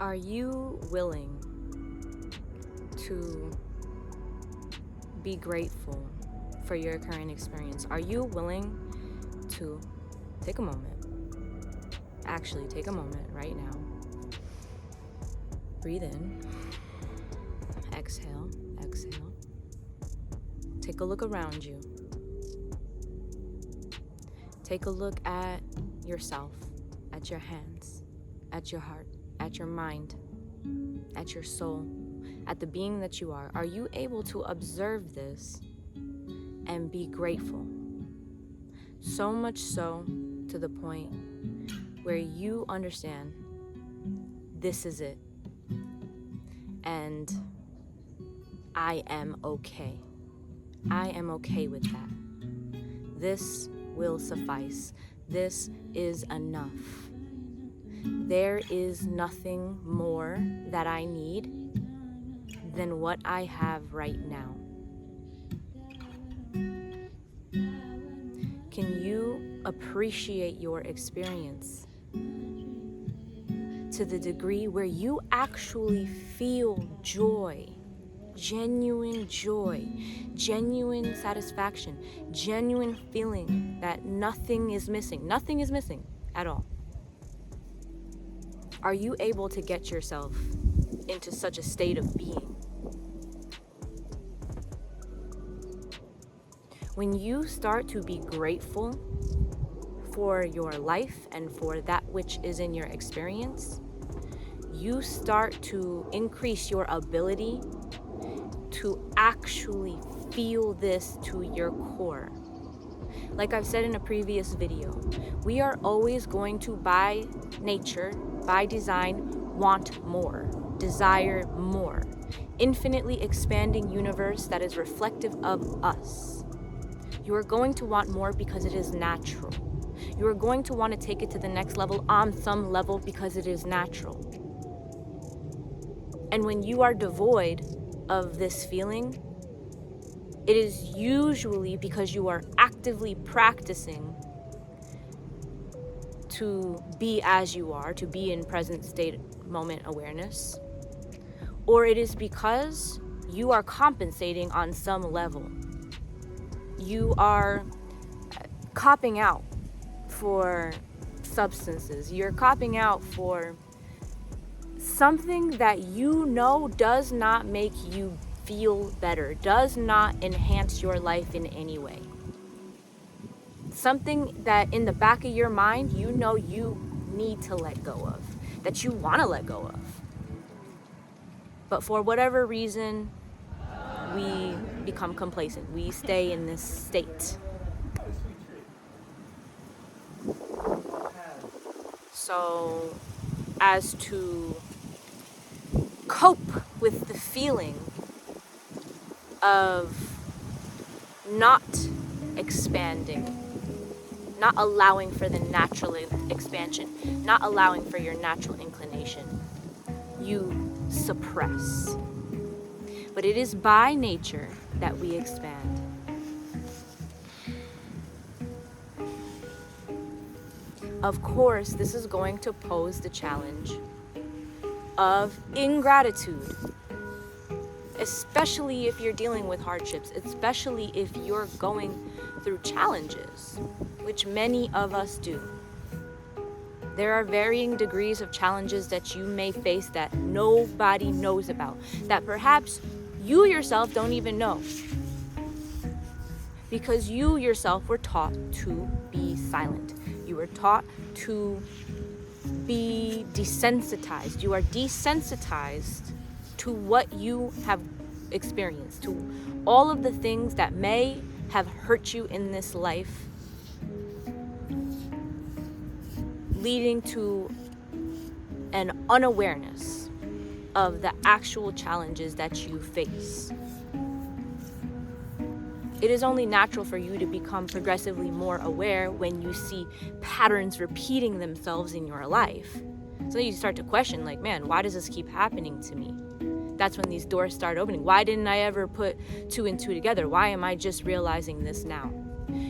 Are you willing to be grateful for your current experience? Are you willing to take a moment? Actually, take a moment right now. Breathe in. Exhale, exhale. Take a look around you. Take a look at yourself, at your hands, at your heart, at your mind, at your soul, at the being that you are. Are you able to observe this and be grateful? So much so to the point where you understand this is it. And I am okay. I am okay with that. This will suffice. This is enough. There is nothing more that I need than what I have right now. Can you appreciate your experience to the degree where you actually feel joy, genuine satisfaction, genuine feeling that nothing is missing at all? Are you able to get yourself into such a state of being? When you start to be grateful for your life and for that which is in your experience, you start to increase your ability to actually feel this to your core. Like I've said in a previous video, we are always going to, by nature, by design, want more, desire more. Infinitely expanding universe that is reflective of us. You are going to want more because it is natural. You are going to want to take it to the next level on some level because it is natural. And when you are devoid of this feeling, it is usually because you are actively practicing to be as you are, to be in present state moment awareness, or it is because you are compensating on some level. You are copping out for substances. You're copping out for something that you know does not make you feel better, does not enhance your life in any way. Something that in the back of your mind, you know you need to let go of, that you want to let go of. But for whatever reason, we become complacent. We stay in this state. So, as to cope with the feeling of not expanding, not allowing for the natural expansion, not allowing for your natural inclination, you suppress. But it is by nature that we expand. Of course, this is going to pose the challenge of ingratitude, especially if you're dealing with hardships, especially if you're going through challenges, which many of us do. There are varying degrees of challenges that you may face that nobody knows about, that perhaps you yourself don't even know, because you yourself were taught to be silent. You were taught to be desensitized. You are desensitized to what you have experienced, to all of the things that may have hurt you in this life, leading to an unawareness of the actual challenges that you face. It is only natural for you to become progressively more aware when you see patterns repeating themselves in your life. So you start to question, like, man, why does this keep happening to me? That's when these doors start opening. Why didn't I ever put 2 and 2 together? Why am I just realizing this now?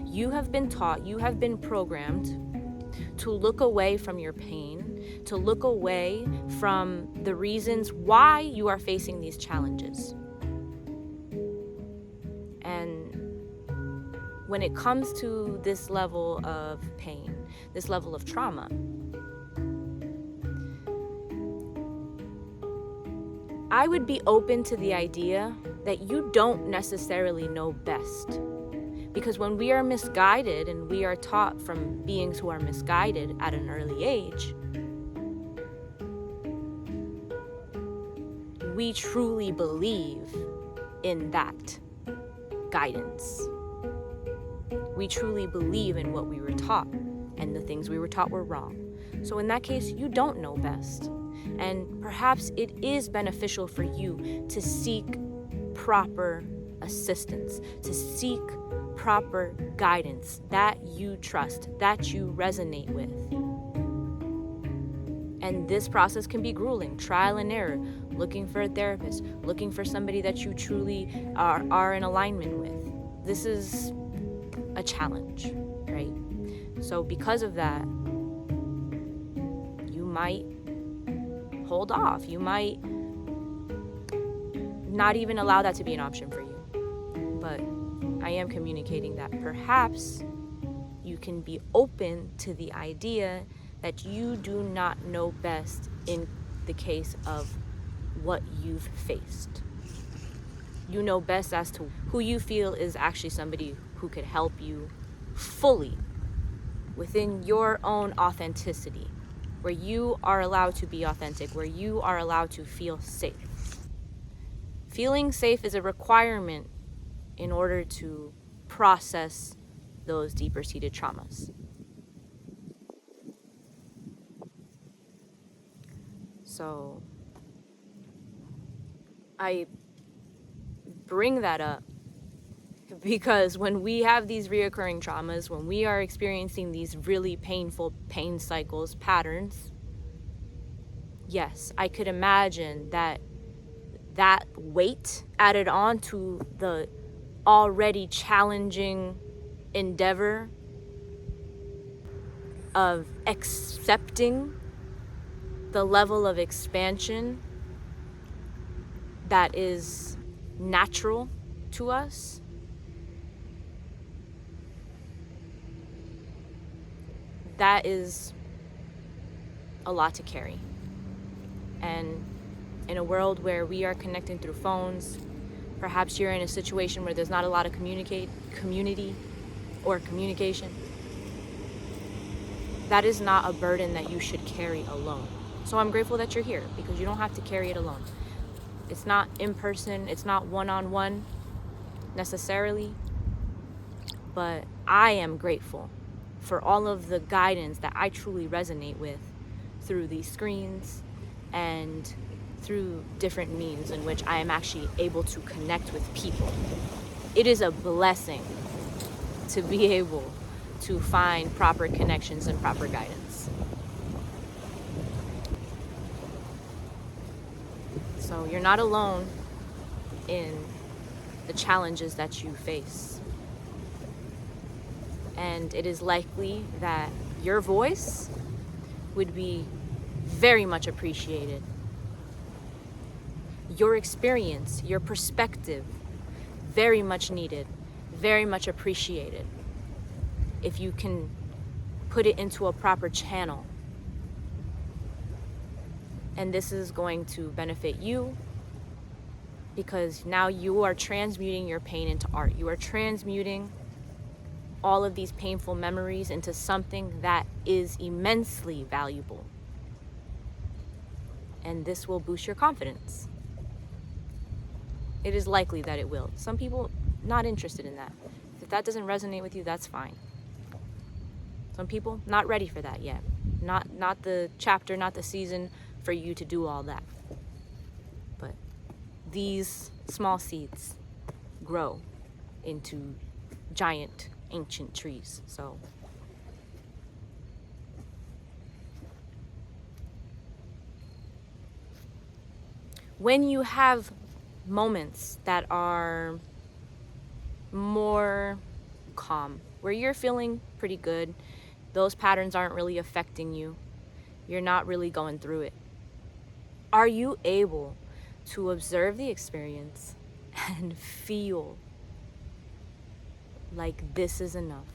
You have been taught, you have been programmed to look away from your pain, to look away from the reasons why you are facing these challenges. And when it comes to this level of pain, this level of trauma, I would be open to the idea that you don't necessarily know best. Because when we are misguided and we are taught from beings who are misguided at an early age, we truly believe in that guidance. We truly believe in what we were taught, and the things we were taught were wrong. So in that case, you don't know best. And perhaps it is beneficial for you to seek proper assistance, to seek proper guidance that you trust, that you resonate with. And this process can be grueling, trial and error, looking for a therapist, looking for somebody that you truly are in alignment with. This is a challenge, right? So because of that, you might hold off. You might not even allow that to be an option for you. But I am communicating that perhaps you can be open to the idea that you do not know best in the case of what you've faced. You know best as to who you feel is actually somebody who could help you fully within your own authenticity, where you are allowed to be authentic, where you are allowed to feel safe. Feeling safe is a requirement in order to process those deeper seated traumas. So I bring that up because when we have these reoccurring traumas, when we are experiencing these really painful pain cycles, patterns, yes, I could imagine that weight added on to the already challenging endeavor of accepting the level of expansion that is natural to us, that is a lot to carry. And in a world where we are connecting through phones, perhaps you're in a situation where there's not a lot of community or communication. That is not a burden that you should carry alone. So I'm grateful that you're here, because you don't have to carry it alone. It's not in person, it's not one-on-one necessarily, but I am grateful for all of the guidance that I truly resonate with through these screens and through different means in which I am actually able to connect with people. It is a blessing to be able to find proper connections and proper guidance. So you're not alone in the challenges that you face. And it is likely that your voice would be very much appreciated. Your experience, your perspective, very much needed, very much appreciated. If you can put it into a proper channel. And this is going to benefit you, because now you are transmuting your pain into art. You are transmuting all of these painful memories into something that is immensely valuable. And this will boost your confidence. It is likely that it will. Some people not interested in that. If that doesn't resonate with you, that's fine. Some people not ready for that yet. Not the chapter, not the season for you to do all that. But these small seeds grow into giant ancient trees. So when you have moments that are more calm, where you're feeling pretty good, those patterns aren't really affecting you, you're not really going through it. Are you able to observe the experience and feel like this is enough?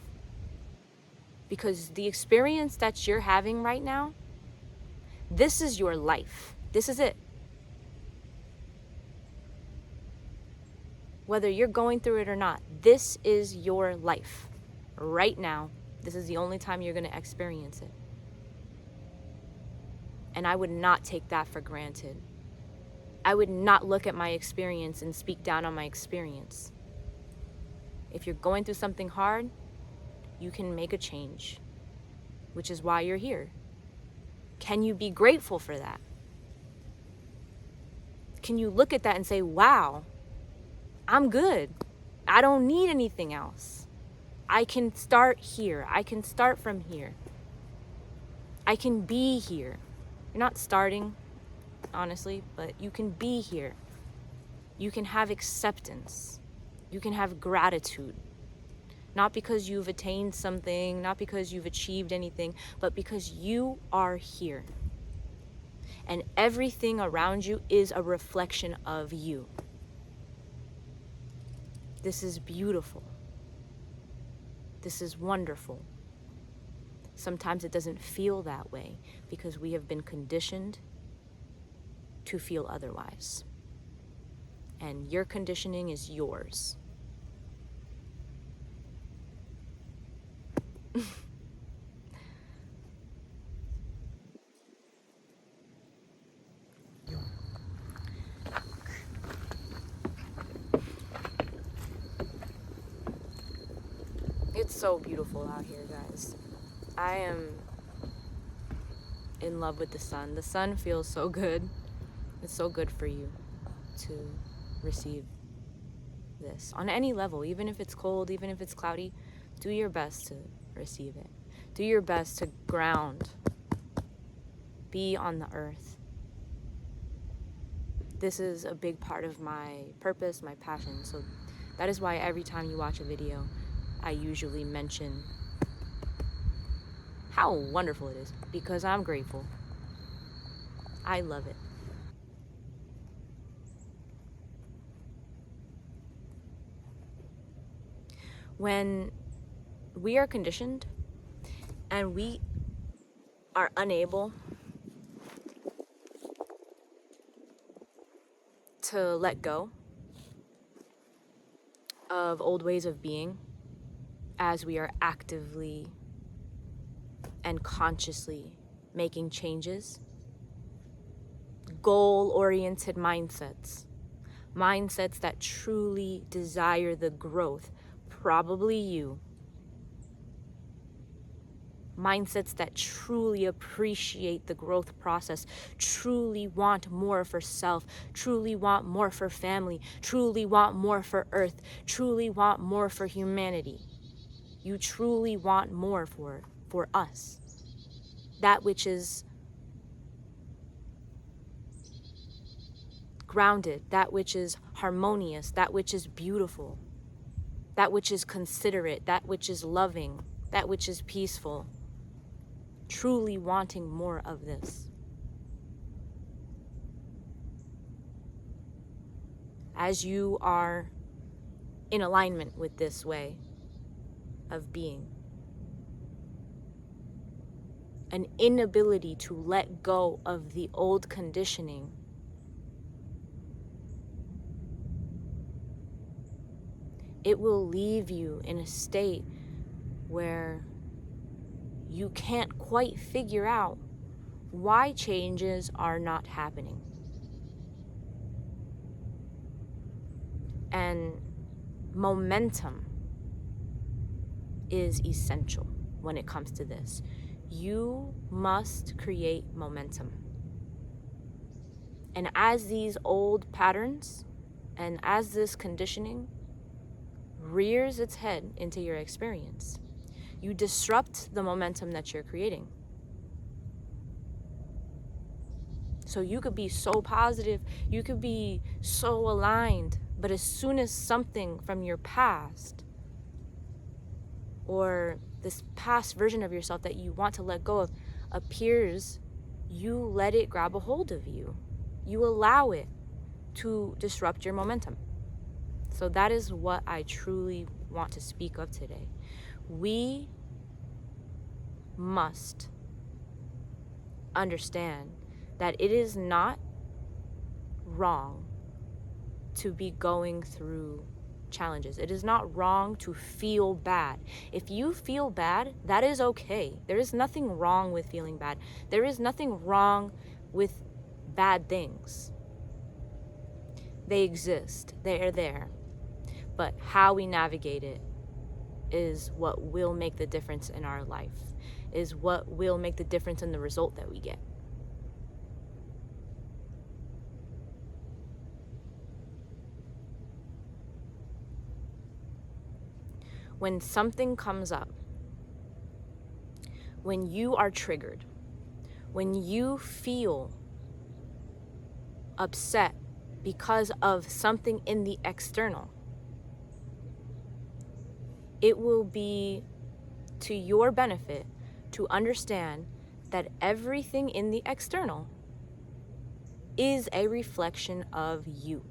Because the experience that you're having right now, this is your life. This is it. Whether you're going through it or not, this is your life. Right now, this is the only time you're going to experience it. And I would not take that for granted. I would not look at my experience and speak down on my experience. If you're going through something hard, you can make a change, which is why you're here. Can you be grateful for that? Can you look at that and say, wow, I'm good. I don't need anything else. I can start here. I can start from here. I can be here. You're not starting, honestly, but you can be here. You can have acceptance. You can have gratitude. Not because you've attained something, not because you've achieved anything, but because you are here. And everything around you is a reflection of you. This is beautiful. This is wonderful. Sometimes it doesn't feel that way because we have been conditioned to feel otherwise. And your conditioning is yours. It's so beautiful out here, guys. I am in love with the sun. The sun feels so good. It's so good for you to receive this on any level, even if it's cold, even if it's cloudy. Do your best to receive it. Do your best to ground. Be on the earth. This is a big part of my purpose, my passion. So that is why every time you watch a video, I usually mention how wonderful it is, because I'm grateful. I love it. When we are conditioned and we are unable to let go of old ways of being, as we are actively and consciously making changes, goal-oriented mindsets that truly desire the growth, probably you, mindsets that truly appreciate the growth process, truly want more for self, truly want more for family, truly want more for earth, truly want more for humanity. You truly want more for us. That which is grounded, that which is harmonious, that which is beautiful, that which is considerate, that which is loving, that which is peaceful. Truly wanting more of this. As you are in alignment with this way of being, an inability to let go of the old conditioning it will leave you in a state where you can't quite figure out why changes are not happening. And momentum is essential when it comes to this. You must create momentum. And as these old patterns and as this conditioning rears its head into your experience, you disrupt the momentum that you're creating. So you could be so positive, you could be so aligned, but as soon as something from your past or this past version of yourself that you want to let go of appears you let it grab a hold of you. You allow it to disrupt your momentum. So that is what I truly want to speak of today. We must understand that it is not wrong to be going through challenges. It is not wrong to feel bad. If you feel bad, that is okay. There is nothing wrong with feeling bad. There is nothing wrong with bad things. They exist. They are there. But how we navigate it is what will make the difference in our life, is what will make the difference in the result that we get. When something comes up, when you are triggered, when you feel upset because of something in the external, it will be to your benefit to understand that everything in the external is a reflection of you,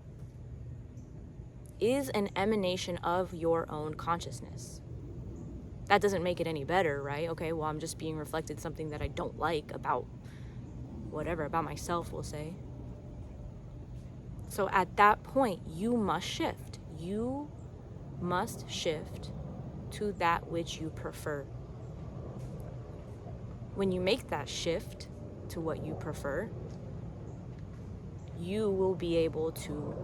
is an emanation of your own consciousness. That doesn't make it any better, right? Okay, well, I'm just being reflected something that I don't like about whatever, about myself, we'll say. So at that point, you must shift. You must shift to that which you prefer. When you make that shift to what you prefer, you will be able to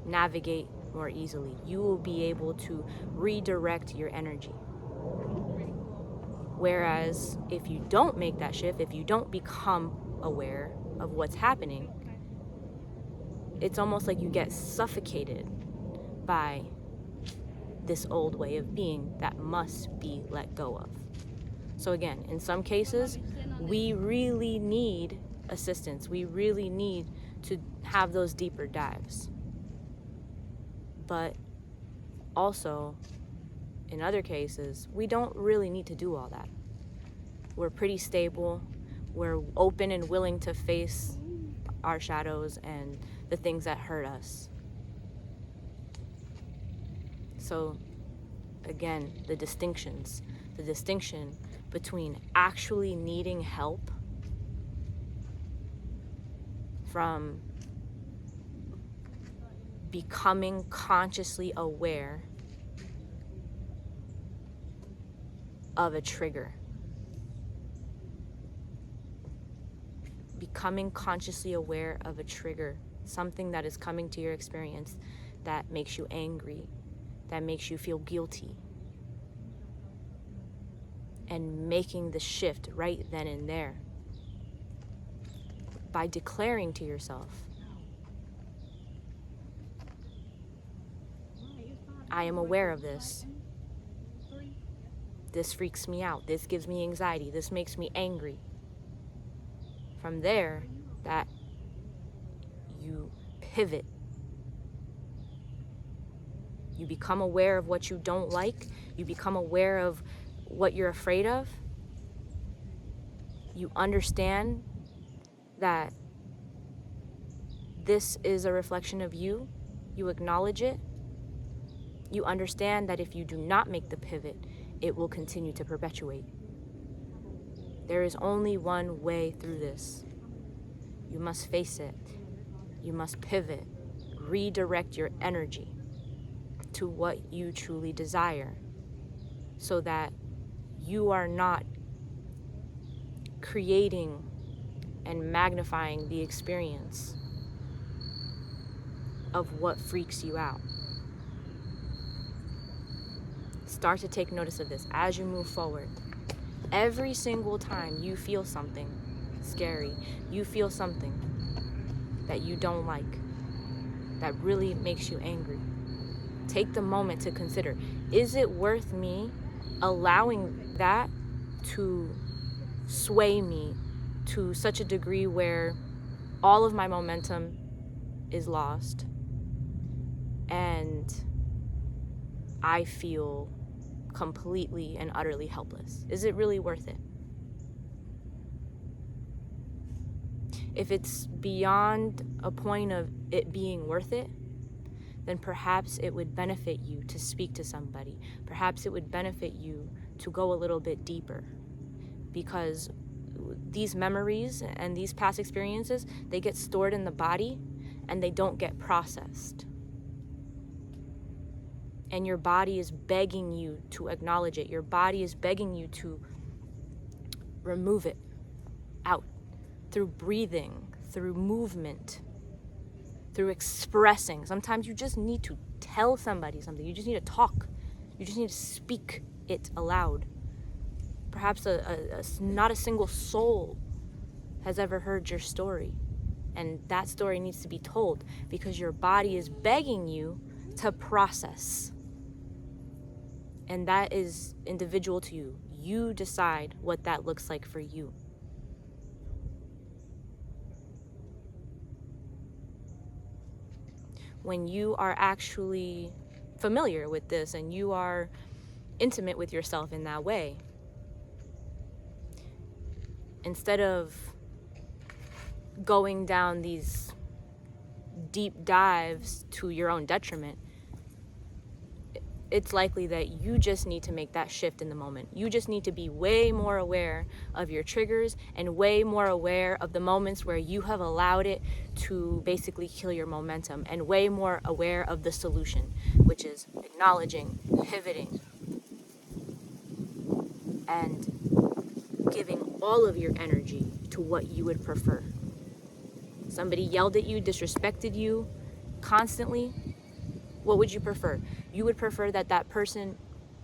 navigate more easily. You will be able to redirect your energy. Whereas if you don't make that shift, if you don't become aware of what's happening, it's almost like you get suffocated by this old way of being that must be let go of. So again, in some cases, we really need assistance. We really need to have those deeper dives. But also, in other cases, we don't really need to do all that. We're pretty stable. We're open and willing to face our shadows and the things that hurt us. So again, the distinction between actually needing help from becoming consciously aware of a trigger. Becoming consciously aware of a trigger, something that is coming to your experience that makes you angry, that makes you feel guilty. And making the shift right then and there by declaring to yourself, I am aware of this. This freaks me out. This gives me anxiety. This makes me angry. From there, that you pivot. You become aware of what you don't like. You become aware of what you're afraid of. You understand that this is a reflection of you. You acknowledge it. You understand that if you do not make the pivot, it will continue to perpetuate. There is only one way through this. You must face it. You must pivot, redirect your energy to what you truly desire so that you are not creating and magnifying the experience of what freaks you out. Start to take notice of this as you move forward. Every single time you feel something scary, you feel something that you don't like, that really makes you angry, take the moment to consider, is it worth me allowing that to sway me to such a degree where all of my momentum is lost and I feel completely and utterly helpless? Is it really worth it? If it's beyond a point of it being worth it, then perhaps it would benefit you to speak to somebody. Perhaps it would benefit you to go a little bit deeper, because these memories and these past experiences, they get stored in the body and they don't get processed. And your body is begging you to acknowledge it. Your body is begging you to remove it out through breathing, through movement, through expressing. Sometimes you just need to tell somebody something. You just need to talk. You just need to speak it aloud. Perhaps not a single soul has ever heard your story. And that story needs to be told because your body is begging you to process. And that is individual to you. You decide what that looks like for you. When you are actually familiar with this and you are intimate with yourself in that way, instead of going down these deep dives to your own detriment, it's likely that you just need to make that shift in the moment. You just need to be way more aware of your triggers and way more aware of the moments where you have allowed it to basically kill your momentum, and way more aware of the solution, which is acknowledging, pivoting, and giving all of your energy to what you would prefer. Somebody yelled at you, disrespected you constantly. What would you prefer? You would prefer that that person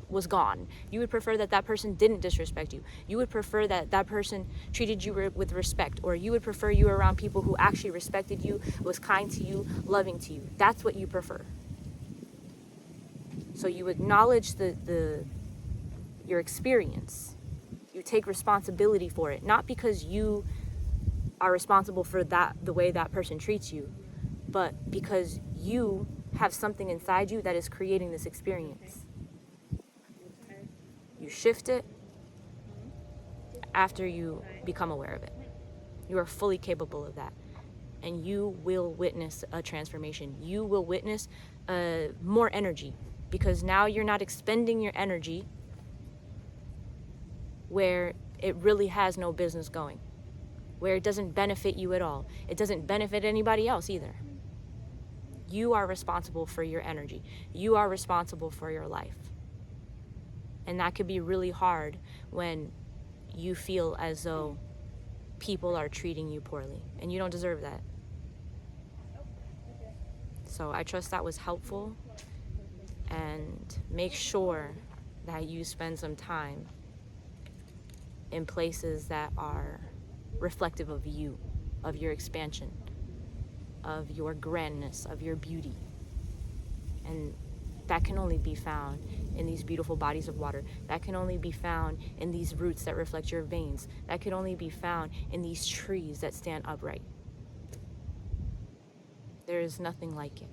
was gone. You would prefer that that person didn't disrespect you. You would prefer that that person treated you with respect, or you would prefer you were around people who actually respected you, was kind to you, loving to you. That's what you prefer. So you acknowledge your experience. You take responsibility for it, not because you are responsible for the way that person treats you, but because you have something inside you that is creating this experience. You shift it after you become aware of it. You are fully capable of that. And you will witness a transformation. You will witness more energy, because now you're not expending your energy where it really has no business going, where it doesn't benefit you at all. It doesn't benefit anybody else either. You are responsible for your energy. You are responsible for your life. And that could be really hard when you feel as though people are treating you poorly, and you don't deserve that. So I trust that was helpful, and make sure that you spend some time in places that are reflective of you, of your expansion, of your grandness, of your beauty. And that can only be found in these beautiful bodies of water. That can only be found in these roots that reflect your veins. That can only be found in these trees that stand upright. There is nothing like it.